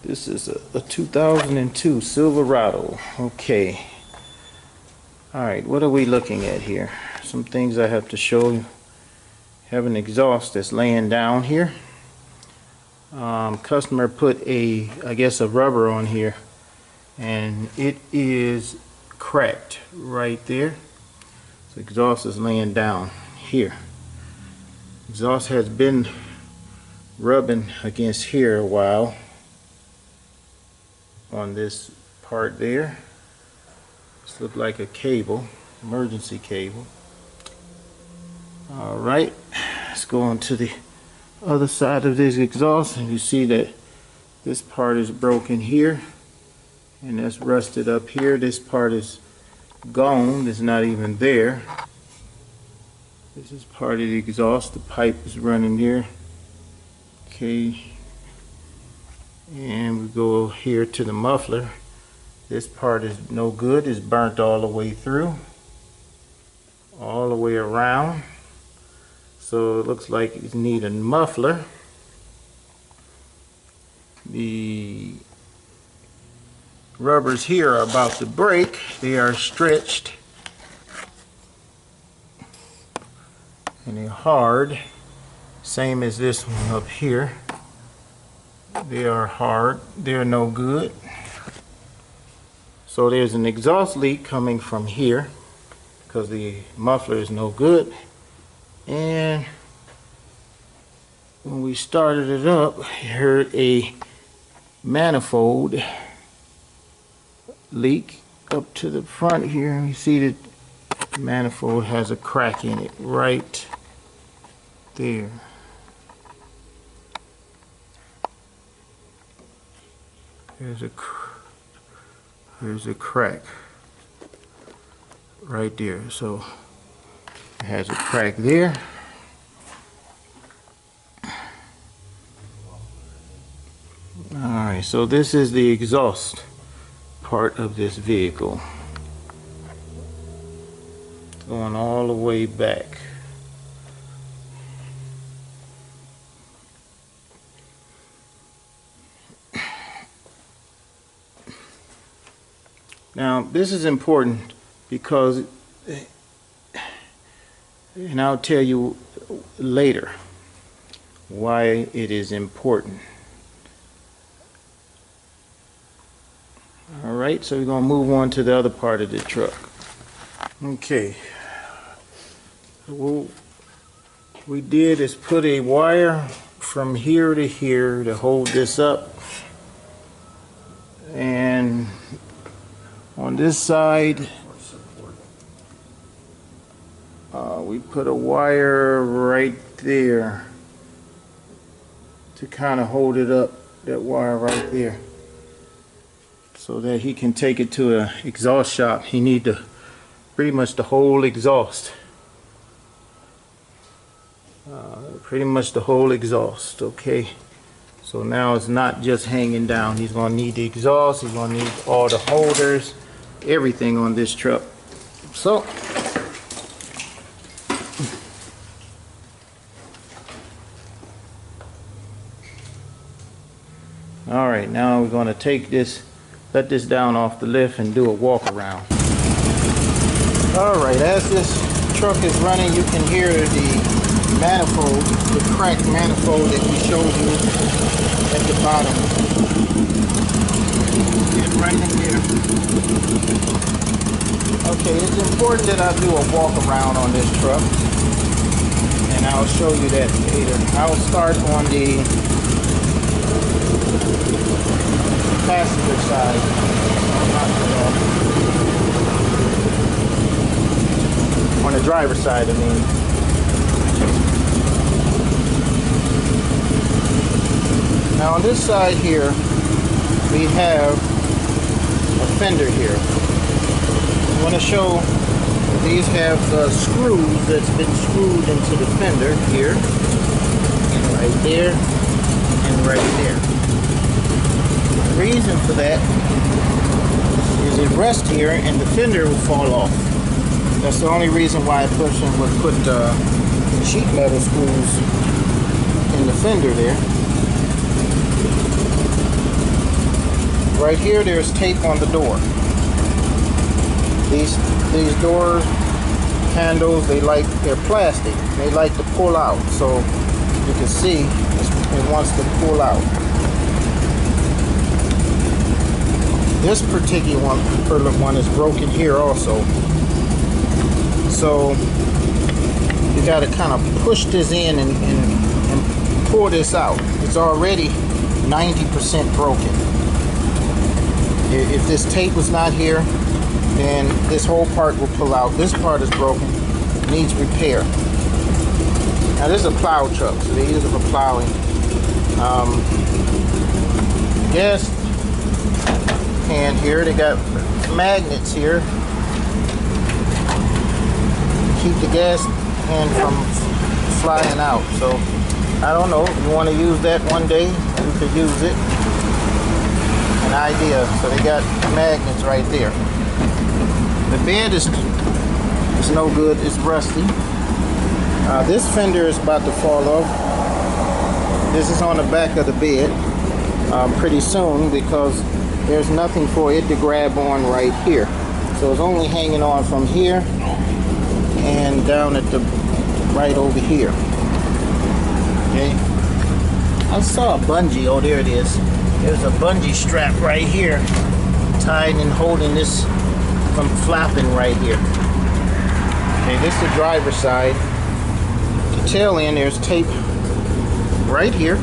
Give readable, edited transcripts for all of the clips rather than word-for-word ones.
This is a 2002 Silverado. Okay. Alright, what are we looking at here? Some things I have to show you. Have an exhaust that's laying down here. Customer put I guess a rubber on here, and it is cracked right there. So exhaust is laying down here. Exhaust has been rubbing against here a while on this part there. This looks like a cable, emergency cable. Alright, let's go on to the other side of this exhaust, and you see that this part is broken here and that's rusted up here. This part is gone, it's not even there. This is part of the exhaust. The pipe is running here. Okay, and we go here to the muffler. This part is no good, it's burnt all the way through, all the way around. So it looks like it needs a muffler. The rubbers here are about to break. They are stretched and they're hard, same as this one up here. They are hard, they're no good. So there's an exhaust leak coming from here because the muffler is no good. And when we started it up, you heard a manifold leak up to the front here, and you see that the manifold has a crack in it right there. There's a crack right there. So it has a crack there. Alright, so this is the exhaust part of this vehicle, going all the way back. Now this is important because, and I'll tell you later why it is important. Alright, so we're going to move on to the other part of the truck. Okay, what we did is put a wire from here to here to hold this up, and on this side we put a wire right there to kind of hold it up, that wire right there, so that he can take it to an exhaust shop. He need to pretty much the whole exhaust, pretty much the whole exhaust. Okay, so now it's not just hanging down. He's going to need the exhaust, he's going to need all the holders, everything on this truck. So alright, now we're going to take this, let this down off the lift and do a walk around. Alright, as this truck is running, you can hear the manifold, the cracked manifold that we showed you at the bottom. Get right in there. Okay, it's important that I do a walk around on this truck, and I'll show you that later. I'll start on the passenger side. On the driver's side, I mean. Now on this side here, we have a fender here. I want to show these have screws that's been screwed into the fender here, and right there, and right there. The reason for that is it rests here and the fender will fall off. That's the only reason why a person would put sheet metal screws in the fender there. Right here, there's tape on the door. These door handles, they're plastic. They like to pull out. So you can see it wants to pull out. This particular one is broken here also. So you got to kind of push this in and pull this out. It's already 90% broken. If this tape was not here, then this whole part will pull out. This part is broken, needs repair. Now this is a plow truck, so they use it for plowing. Gas can here, they got magnets here. Keep the gas can from flying out. So I don't know, if you want to use that one day, you could use it. An idea. So they got magnets right there. The bed is no good, it's rusty. This fender is about to fall off. This is on the back of the bed pretty soon because there's nothing for it to grab on right here. So it's only hanging on from here and down at the right over here. Okay. I saw a bungee. Oh, there it is. There's a bungee strap right here tied and holding this from flapping right here. Okay, this is the driver's side. The tail end, there's tape right here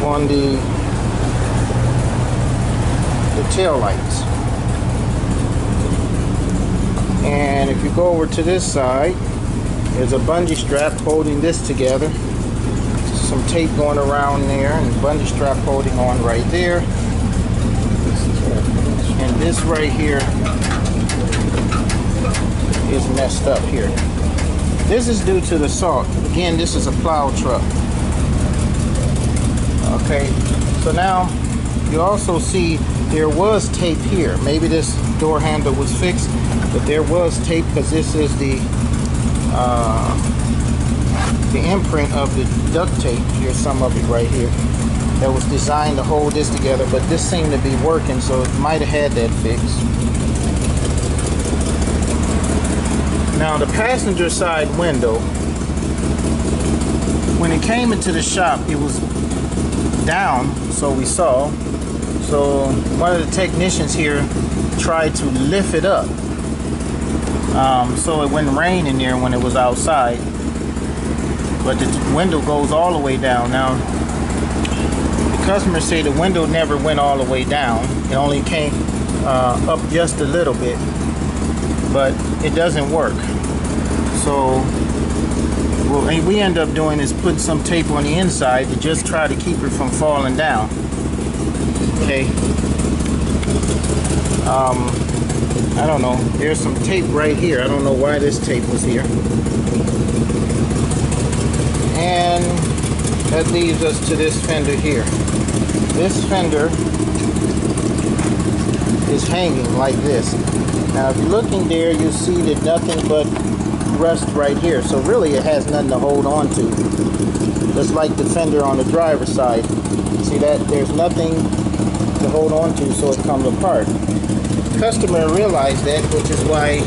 on the tail lights. And if you go over to this side, there's a bungee strap holding this together. Some tape going around there and bungee strap holding on right there. And this right here is messed up here. This is due to the salt. Again, this is a plow truck. Okay, so now you also see there was tape here. Maybe this door handle was fixed, but there was tape because this is the imprint of the duct tape. Here's some of it right here that was designed to hold this together, but this seemed to be working, so it might have had that fixed. Now the passenger side window, when it came into the shop, it was down, so we saw. So one of the technicians here tried to lift it up so it wouldn't rain in there when it was outside. But the window goes all the way down. Now, the customers say the window never went all the way down. It only came up just a little bit, but it doesn't work. So what we end up doing is putting some tape on the inside to just try to keep it from falling down. Okay. I don't know. There's some tape right here. I don't know why this tape was here. And that leaves us to this fender here. This fender is hanging like this. Now if you're looking there, you see that nothing but rust right here. So really it has nothing to hold on to. Just like the fender on the driver's side. See that? There's nothing to hold on to, so it comes apart. The customer realized that, which is why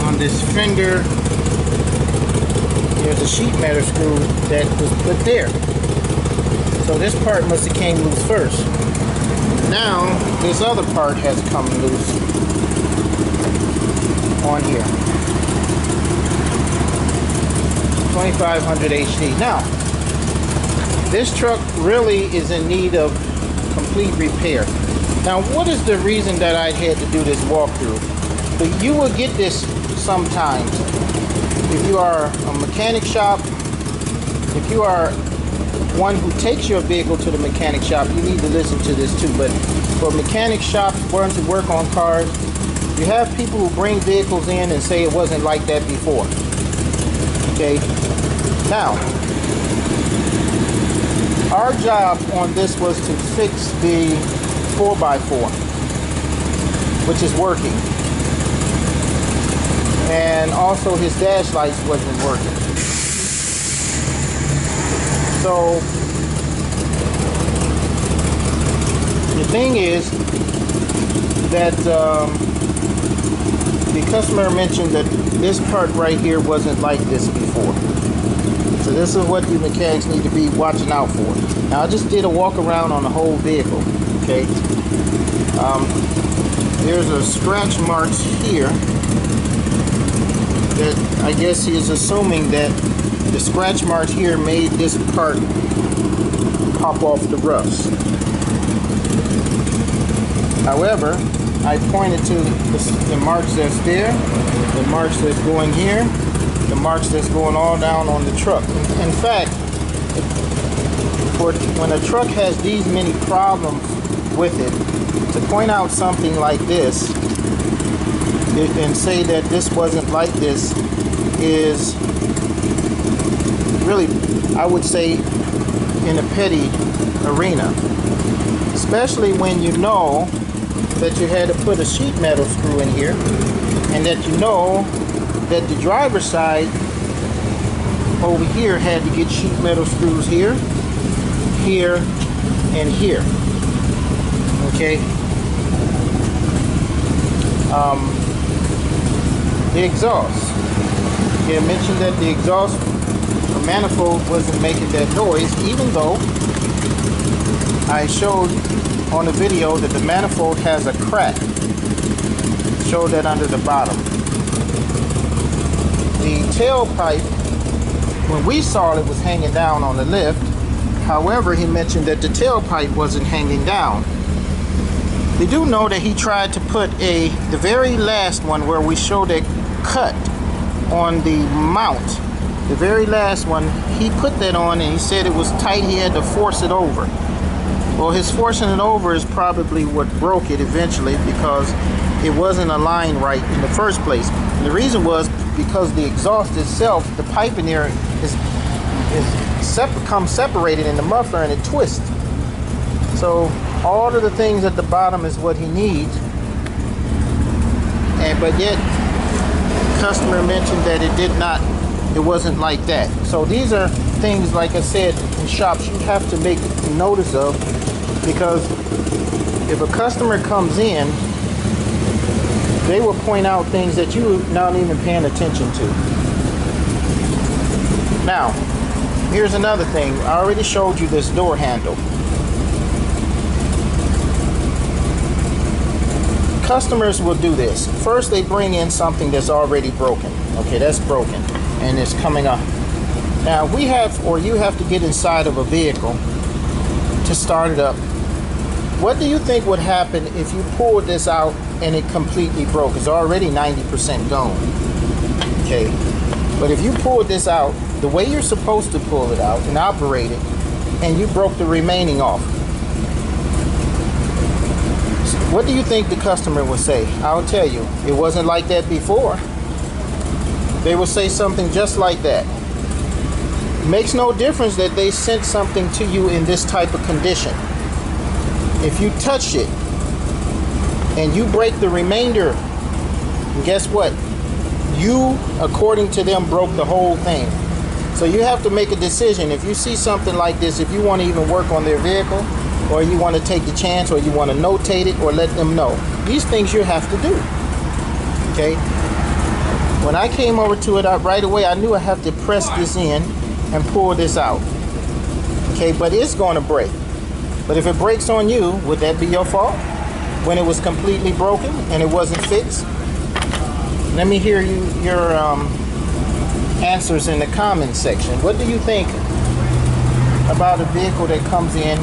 on this fender there's a sheet metal screw that was put there. So this part must have came loose first. Now this other part has come loose on here. 2500 HD. Now this truck really is in need of complete repair. Now what is the reason that I had to do this walkthrough? But you will get this sometimes. If you are a mechanic shop, if you are one who takes your vehicle to the mechanic shop, you need to listen to this too. But for mechanic shops, ones who work on cars, you have people who bring vehicles in and say it wasn't like that before. Okay? Now, our job on this was to fix the 4x4, which is working. And also his dash lights wasn't working. So The thing is that the customer mentioned that this part right here wasn't like this before. So this is what the mechanics need to be watching out for. Now I just did a walk around on the whole vehicle. Okay. There's a scratch marks here that I guess he is assuming that the scratch marks here made this part pop off the rust. However, I pointed to the marks that's there, the marks that's going here, the marks that's going all down on the truck. In fact, when a truck has these many problems with it, to point out something like this and say that this wasn't like this is really, I would say, in a petty arena. Especially when you know that you had to put a sheet metal screw in here, and that you know that the driver's side over here had to get sheet metal screws here, here, and here. Okay. The exhaust. He mentioned that the exhaust or manifold wasn't making that noise, even though I showed on the video that the manifold has a crack. Showed that under the bottom. The tailpipe, when we saw it, was hanging down on the lift. However, he mentioned that the tailpipe wasn't hanging down. We do know that he tried to put the very last one where we showed a cut on the mount. The very last one, he put that on and he said it was tight, he had to force it over. Well, his forcing it over is probably what broke it eventually, because it wasn't aligned right in the first place. And the reason was because the exhaust itself, the pipe in there comes separated in the muffler and it twists. So all of the things at the bottom is what he needs, but yet the customer mentioned that it wasn't like that. So these are things, like I said, in shops you have to make notice of, because if a customer comes in, they will point out things that you're not even paying attention to. Now, here's another thing. I already showed you this door handle. Customers will do this. First, they bring in something that's already broken. Okay, that's broken and it's coming up. Now, you have to get inside of a vehicle to start it up. What do you think would happen if you pulled this out and it completely broke? It's already 90% gone. Okay, but if you pulled this out the way you're supposed to pull it out and operate it, and you broke the remaining off, what do you think the customer would say? I'll tell you, it wasn't like that before. They will say something just like that. Makes no difference that they sent something to you in this type of condition. If you touch it and you break the remainder, guess what? You, according to them, broke the whole thing. So you have to make a decision. If you see something like this, if you want to even work on their vehicle, or you want to take the chance, or you want to notate it, or let them know. These things you have to do. Okay? When I came over to it right away, I knew I have to press this in and pull this out. Okay, but it's going to break. But if it breaks on you, would that be your fault? When it was completely broken and it wasn't fixed? Let me hear your answers in the comments section. What do you think about a vehicle that comes in?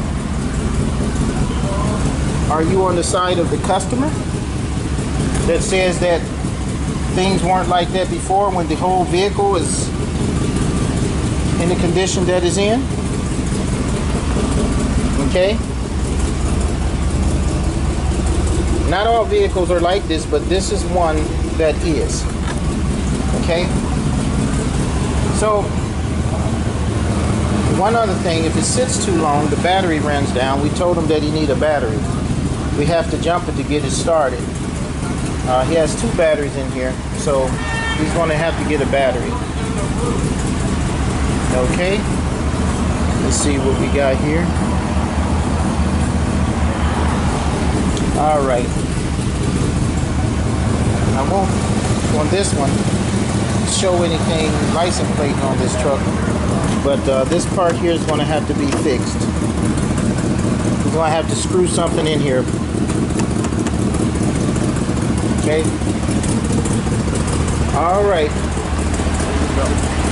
Are you on the side of the customer that says that things weren't like that before, when the whole vehicle is in the condition that it's in? Okay? Not all vehicles are like this, but this is one that is. Okay? So, one other thing, if it sits too long, the battery runs down. We told him that he need a battery. We have to jump it to get it started. He has 2 batteries in here, so he's going to have to get a battery. Okay, let's see what we got here. All right. I won't on this one show anything license plate on this truck, but this part here is going to have to be fixed. We're going to have to screw something in here. Okay. All right. Here we go.